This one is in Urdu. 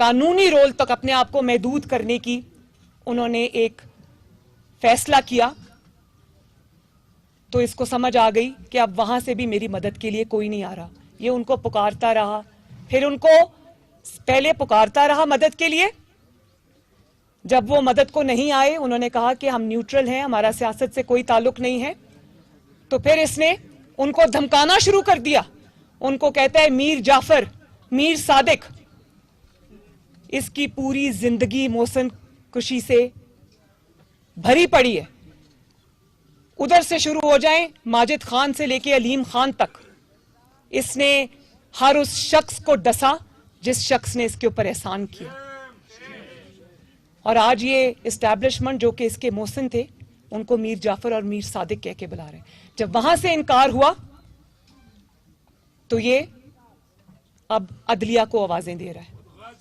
قانونی رول تک اپنے آپ کو محدود کرنے کی انہوں نے ایک فیصلہ کیا تو اس کو سمجھ آ گئی کہ اب وہاں سے بھی میری مدد کے لیے کوئی نہیں آ رہا. یہ ان کو پکارتا رہا, پھر ان کو پہلے پکارتا رہا مدد کے لیے. جب وہ مدد کو نہیں آئے, انہوں نے کہا کہ ہم نیوٹرل ہیں, ہمارا سیاست سے کوئی تعلق نہیں ہے. تو پھر اس نے ان کو دھمکانا شروع کر دیا. ان کو کہتا ہے میر جعفر, میر صادق. اس کی پوری زندگی محسن کشی سے بھری پڑی ہے. ادھر سے شروع ہو جائیں, ماجد خان سے لے کے علیم خان تک, اس نے ہر اس شخص کو ڈسا جس شخص نے اس کے اوپر احسان کیا. اور آج یہ اسٹیبلشمنٹ جو کہ اس کے محسن تھے, ان کو میر جعفر اور میر صادق کہہ کے بلا رہے ہیں. جب وہاں سے انکار ہوا تو یہ اب عدلیہ کو آوازیں دے رہا ہے.